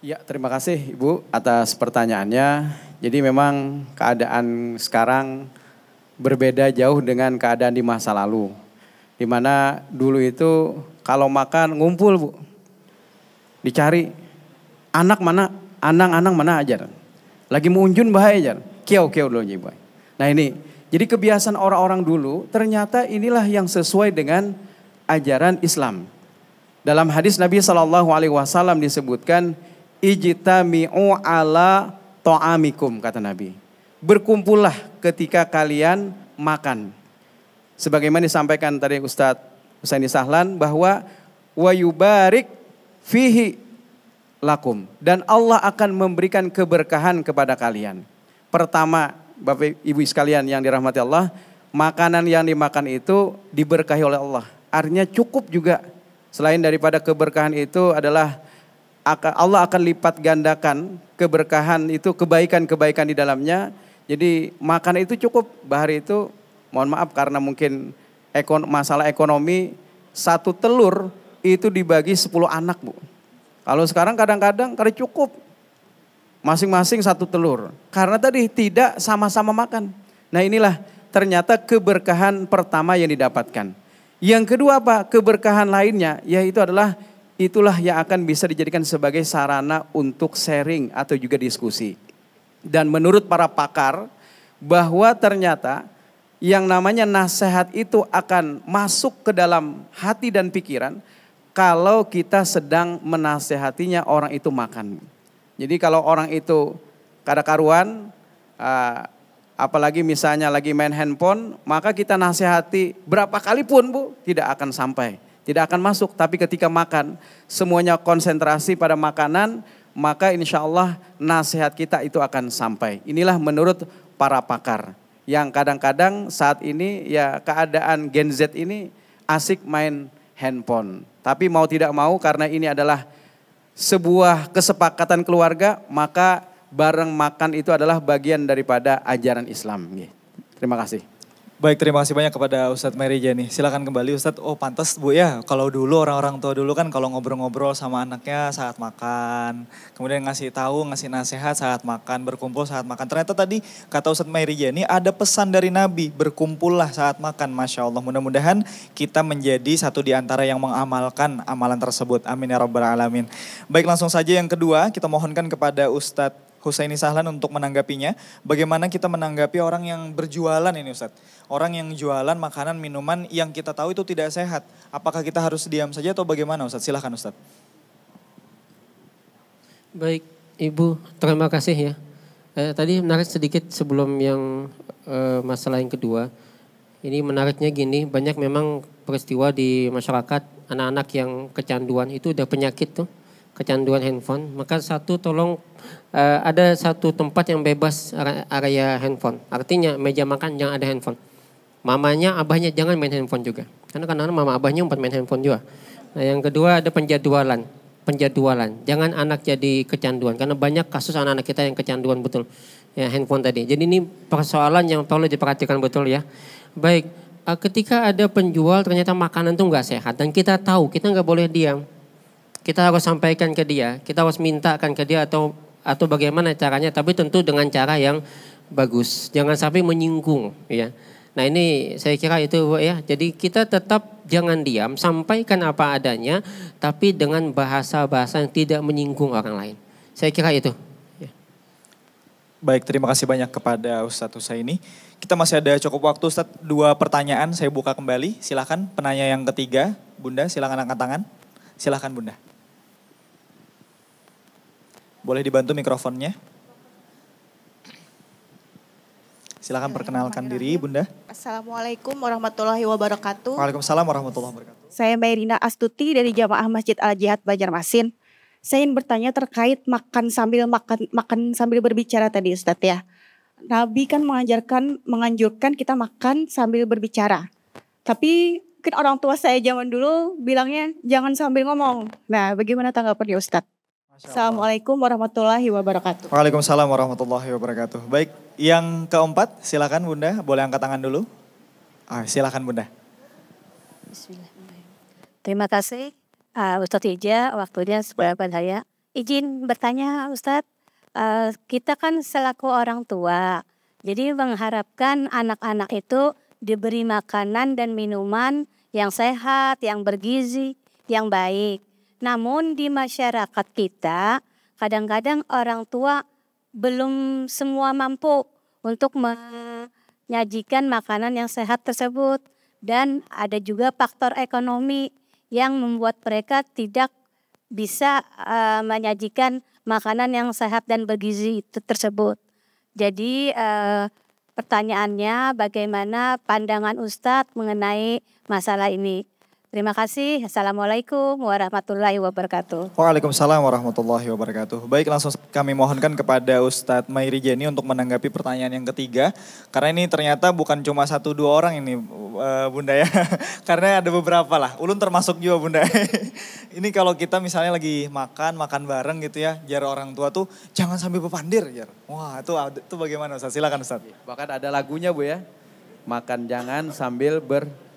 Ya, terima kasih Ibu atas pertanyaannya. Jadi memang keadaan sekarang berbeda jauh dengan keadaan di masa lalu. Di mana dulu itu kalau makan ngumpul Bu. Dicari anak mana aja. Lagi munjun bahaya aja. Kiau dulu Ibu. Nah ini, jadi kebiasaan orang-orang dulu ternyata inilah yang sesuai dengan ajaran Islam. Dalam hadis Nabi SAW disebutkan ijtami'u ala ta'amikum kata Nabi. Berkumpullah ketika kalian makan. Sebagaimana disampaikan tadi Ustadz Husaini Sahlan bahwa wa yubarik fihi lakum. Dan Allah akan memberikan keberkahan kepada kalian. Pertama Bapak Ibu sekalian yang dirahmati Allah, makanan yang dimakan itu diberkahi oleh Allah. Artinya cukup juga. Selain daripada keberkahan itu adalah Allah akan lipat gandakan keberkahan itu, kebaikan-kebaikan di dalamnya. Jadi makan itu cukup. Bahari itu mohon maaf karena mungkin masalah ekonomi, 1 telur itu dibagi 10 anak Bu. Kalau sekarang kadang-kadang kada cukup. Masing-masing 1 telur. Karena tadi tidak sama-sama makan. Nah inilah ternyata keberkahan pertama yang didapatkan. Yang kedua apa? Keberkahan lainnya yaitu adalah itulah yang akan bisa dijadikan sebagai sarana untuk sharing atau juga diskusi. Dan menurut para pakar bahwa ternyata yang namanya nasihat itu akan masuk ke dalam hati dan pikiran kalau kita sedang menasehatinya orang itu makan. Jadi kalau orang itu kada karuan, apalagi misalnya lagi main handphone, maka kita nasihati berapa kali pun Bu tidak akan sampai. Tidak akan masuk, tapi ketika makan semuanya konsentrasi pada makanan, maka insya Allah nasihat kita itu akan sampai. Inilah menurut para pakar. Yang kadang-kadang saat ini ya keadaan Gen Z ini asik main handphone. Tapi mau tidak mau karena ini adalah sebuah kesepakatan keluarga, maka bareng makan itu adalah bagian daripada ajaran Islam. Terima kasih. Baik, terima kasih banyak kepada Ustadz Mary Jani. Silakan kembali Ustadz. Oh pantas Bu ya, kalau dulu orang-orang tua dulu kan kalau ngobrol-ngobrol sama anaknya saat makan. Kemudian ngasih tahu, ngasih nasihat saat makan, berkumpul saat makan. Ternyata tadi kata Ustadz Mary Jani ada pesan dari Nabi, berkumpullah saat makan. Masya Allah, mudah-mudahan kita menjadi satu di antara yang mengamalkan amalan tersebut. Amin ya rabbal alamin. Baik, langsung saja yang kedua kita mohonkan kepada Ustadz Husaini Sahlan untuk menanggapinya. Bagaimana kita menanggapi orang yang berjualan ini Ustadz? Orang yang jualan makanan, minuman yang kita tahu itu tidak sehat. Apakah kita harus diam saja atau bagaimana Ustadz? Silahkan Ustadz. Baik, Ibu, terima kasih ya. Tadi menarik sedikit sebelum yang masalah yang kedua. Ini menariknya gini, banyak memang peristiwa di masyarakat, anak-anak yang kecanduan itu udah penyakit tuh. Kecanduan handphone, maka tolong ada satu tempat yang bebas area handphone. Artinya meja makan jangan ada handphone. Mamanya, abahnya jangan main handphone juga. Karena kadang-kadang mama abahnya umpat main handphone juga. Nah yang kedua ada penjadwalan. Jangan anak jadi kecanduan. Karena banyak kasus anak-anak kita yang kecanduan betul. Ya handphone tadi. Jadi ini persoalan yang perlu diperhatikan betul ya. Baik, ketika ada penjual ternyata makanan itu nggak sehat. Dan kita tahu, kita nggak boleh diam. Kita harus sampaikan ke dia, kita harus mintakan ke dia atau bagaimana caranya, tapi tentu dengan cara yang bagus. Jangan sampai menyinggung ya. Nah ini saya kira itu ya. Jadi kita tetap jangan diam, sampaikan apa adanya, tapi dengan bahasa-bahasa yang tidak menyinggung orang lain. Saya kira itu. Ya. Baik, terima kasih banyak kepada Ustadz Husaini. Kita masih ada cukup waktu Ustadz, 2 pertanyaan saya buka kembali. Silakan penanya yang ketiga, Bunda silakan angkat tangan. Silakan Bunda. Boleh dibantu mikrofonnya? Silakan perkenalkan diri Bunda. Assalamualaikum warahmatullahi wabarakatuh. Waalaikumsalam warahmatullahi wabarakatuh. Saya Mairina Astuti dari Jamaah Masjid Al-Jihad Banjarmasin. Saya ingin bertanya terkait makan sambil berbicara tadi Ustadz ya. Nabi kan menganjurkan kita makan sambil berbicara. Tapi mungkin orang tua saya zaman dulu bilangnya jangan sambil ngomong. Nah, bagaimana tanggapannya Ustadz? Assalamualaikum warahmatullahi wabarakatuh. Waalaikumsalam warahmatullahi wabarakatuh. Baik, yang keempat silakan Bunda, boleh angkat tangan dulu. Silakan Bunda. Terima kasih Ustadz Ija, waktunya seberapa saya. Izin bertanya Ustadz, kita kan selaku orang tua, jadi mengharapkan anak-anak itu diberi makanan dan minuman yang sehat, yang bergizi, yang baik. Namun di masyarakat kita kadang-kadang orang tua belum semua mampu untuk menyajikan makanan yang sehat tersebut. Dan ada juga faktor ekonomi yang membuat mereka tidak bisa menyajikan makanan yang sehat dan bergizi tersebut. Jadi pertanyaannya bagaimana pandangan Ustadz mengenai masalah ini? Terima kasih. Assalamualaikum warahmatullahi wabarakatuh. Waalaikumsalam warahmatullahi wabarakatuh. Baik, langsung kami mohonkan kepada Ustadz Mairi Jani untuk menanggapi pertanyaan yang ketiga. Karena ini ternyata bukan cuma 1-2 orang ini Bunda ya. Karena ada beberapa lah. Ulun termasuk juga Bunda. Ini kalau kita misalnya lagi makan bareng gitu ya. Jar orang tua tuh jangan sambil bepandir. Jar. Wah itu bagaimana Ustadz? Silakan Ustadz. Bahkan ada lagunya Bu ya. Makan jangan sambil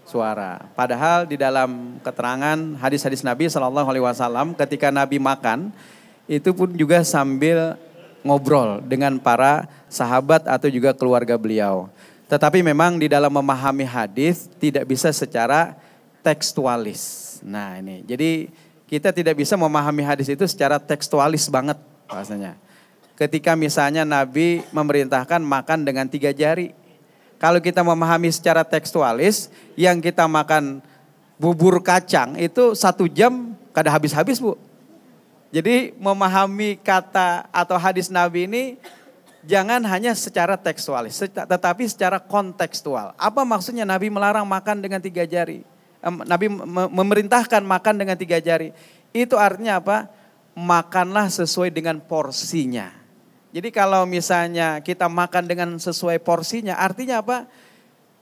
suara. Padahal di dalam keterangan hadis-hadis Nabi SAW ketika Nabi makan itu pun juga sambil ngobrol dengan para sahabat atau juga keluarga beliau. Tetapi memang di dalam memahami hadis tidak bisa secara tekstualis. Nah ini, jadi kita tidak bisa memahami hadis itu secara tekstualis banget bahasanya. Ketika misalnya Nabi memerintahkan makan dengan 3 jari. Kalau kita memahami secara tekstualis, yang kita makan bubur kacang itu 1 jam kada habis-habis Bu. Jadi memahami kata atau hadis Nabi ini jangan hanya secara tekstualis, tetapi secara kontekstual. Apa maksudnya Nabi melarang makan dengan 3 jari? Nabi memerintahkan makan dengan 3 jari. Itu artinya apa? Makanlah sesuai dengan porsinya. Jadi kalau misalnya kita makan dengan sesuai porsinya, artinya apa?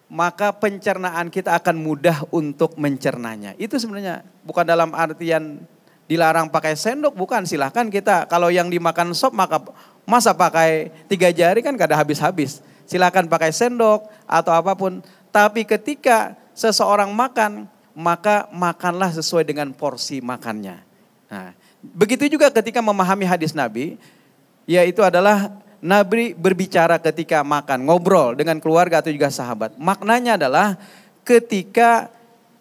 Maka pencernaan kita akan mudah untuk mencernanya. Itu sebenarnya bukan dalam artian dilarang pakai sendok, bukan. Silahkan kita, kalau yang dimakan sop maka Masa pakai 3 jari kan kada habis-habis. Silakan pakai sendok atau apapun. Tapi ketika seseorang makan, maka makanlah sesuai dengan porsi makannya. Nah, begitu juga ketika memahami hadis Nabi, yaitu adalah Nabi berbicara ketika makan, ngobrol dengan keluarga atau juga sahabat. Maknanya adalah ketika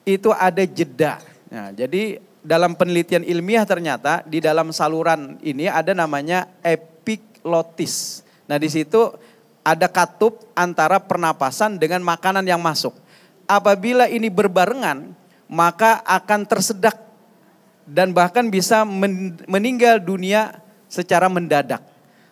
itu ada jeda. Nah, jadi dalam penelitian ilmiah ternyata di dalam saluran ini ada namanya epiglotis. Nah, di situ ada katup antara pernapasan dengan makanan yang masuk. Apabila ini berbarengan, maka akan tersedak dan bahkan bisa meninggal dunia secara mendadak.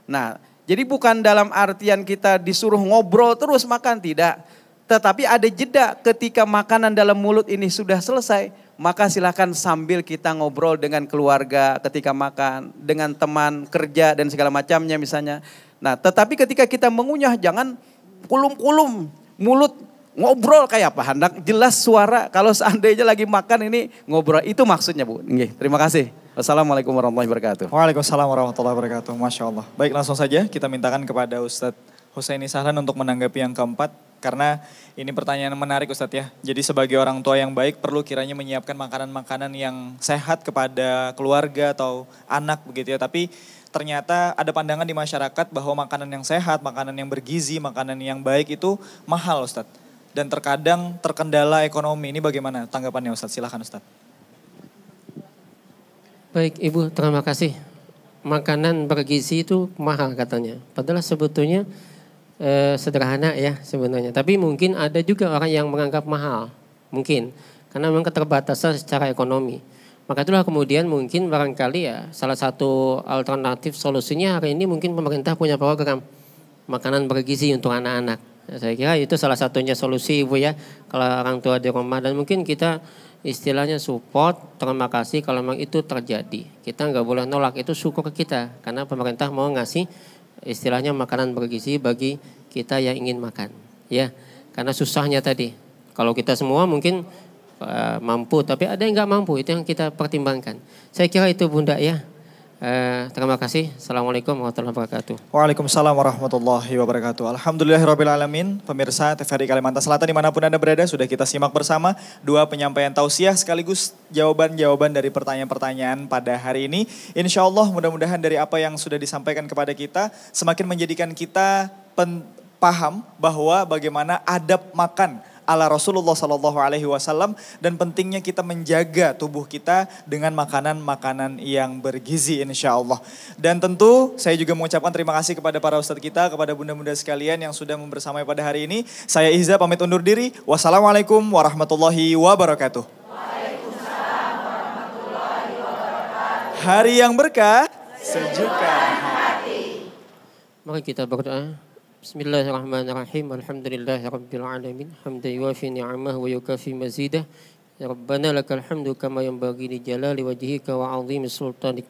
Nah, jadi bukan dalam artian kita disuruh ngobrol terus makan, tidak. Tetapi ada jeda ketika makanan dalam mulut ini sudah selesai, maka silakan sambil kita ngobrol dengan keluarga ketika makan, dengan teman kerja dan segala macamnya misalnya. Nah, tetapi ketika kita mengunyah jangan kulum-kulum mulut ngobrol kayak apa? Hendak jelas suara. Kalau seandainya lagi makan ini ngobrol, itu maksudnya Bu. Nggih, terima kasih. Wassalamualaikum warahmatullahi wabarakatuh. Waalaikumsalam warahmatullahi wabarakatuh. Masya Allah. Baik, langsung saja kita mintakan kepada Ustadz Husaini Sahlan untuk menanggapi yang keempat. Karena ini pertanyaan menarik Ustadz ya. Jadi sebagai orang tua yang baik perlu kiranya menyiapkan makanan-makanan yang sehat kepada keluarga atau anak begitu ya. Tapi ternyata ada pandangan di masyarakat bahwa makanan yang sehat, makanan yang bergizi, makanan yang baik itu mahal Ustadz. Dan terkadang terkendala ekonomi. Ini bagaimana tanggapannya Ustadz? Silahkan Ustadz. Baik Ibu, terima kasih. Makanan bergizi itu mahal katanya. Padahal sebetulnya sederhana ya sebenarnya. Tapi mungkin ada juga orang yang menganggap mahal. Mungkin. Karena memang keterbatasan secara ekonomi. Maka itulah kemudian mungkin barangkali ya salah satu alternatif solusinya hari ini mungkin pemerintah punya program makanan bergizi untuk anak-anak. Saya kira itu salah satunya solusi Ibu ya. Kalau orang tua di rumah dan mungkin kita istilahnya support, terima kasih kalau memang itu terjadi. Kita nggak boleh nolak, itu syukur ke kita. Karena pemerintah mau ngasih istilahnya makanan bergizi bagi kita yang ingin makan. Ya, karena susahnya tadi. Kalau kita semua mungkin mampu, tapi ada yang nggak mampu, itu yang kita pertimbangkan. Saya kira itu Bunda ya. Terima kasih. Assalamualaikum warahmatullahi wabarakatuh. Waalaikumsalam warahmatullahi wabarakatuh. Alhamdulillahirrahmanirrahim. Pemirsa TVRI Kalimantan Selatan dimanapun Anda berada, sudah kita simak bersama 2 penyampaian tausiah sekaligus jawaban-jawaban dari pertanyaan-pertanyaan pada hari ini. Insya Allah mudah-mudahan dari apa yang sudah disampaikan kepada kita semakin menjadikan kita paham bahwa bagaimana adab makan ala Rasulullah SAW dan pentingnya kita menjaga tubuh kita dengan makanan-makanan yang bergizi insya Allah. Dan tentu saya juga mengucapkan terima kasih kepada para ustadz kita, kepada bunda-bunda sekalian yang sudah membersamai pada hari ini. Saya Iza pamit undur diri. Wassalamualaikum warahmatullahi wabarakatuh. Waalaikumsalam warahmatullahi wabarakatuh. Hari yang berkah, sejukkan hati. Mari kita berdoa. Bismillahirrahmanirrahim. Alhamdulillahirabbil alamin. Hamdan yuwafi ni'amahu wa yukafi mazidah. Ya Rabbana lakal hamdu kama yanbaghi li jalali wajhika wa 'azimi sultanik.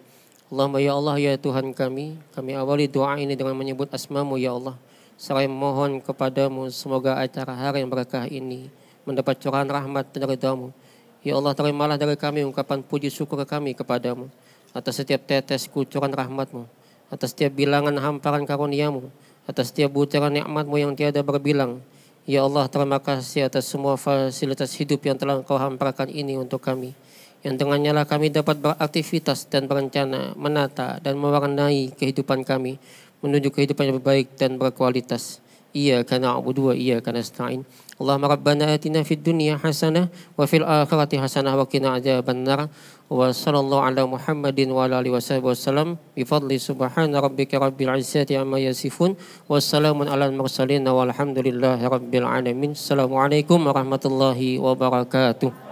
Allahumma ya Allah ya Tuhan kami awali doa ini dengan menyebut asma-Mu ya Allah. Seraya mohon kepadamu semoga acara hari yang berkah ini mendapat curahan rahmat dan ridha-Mu. Ya Allah, terimalah dari kami ungkapan puji syukur kami kepadamu atas setiap tetes kucuran rahmat-Mu, atas setiap bilangan hamparan karunia-Mu, atas setiap butiran nikmat-Mu yang tiada berbilang. Ya Allah, terima kasih atas semua fasilitas hidup yang telah Engkau hamparkan ini untuk kami. Yang dengannya lah kami dapat beraktivitas dan berencana, menata dan mewarnai kehidupan kami menuju kehidupan yang baik dan berkualitas. Iyyaka na'budu wa iyyaka nasta'in. Allahumma rabbana atina fid dunya hasanah wa fil akhirati hasanah wa qina adzabannar. Wa sallallahu ala Muhammadin wa ala alihi wasallam bi fadli subhana rabbika rabbil izzati amma yasifun wa salamun alal mursalin walhamdulillahi rabbil alamin. Assalamualaikum warahmatullahi wabarakatuh.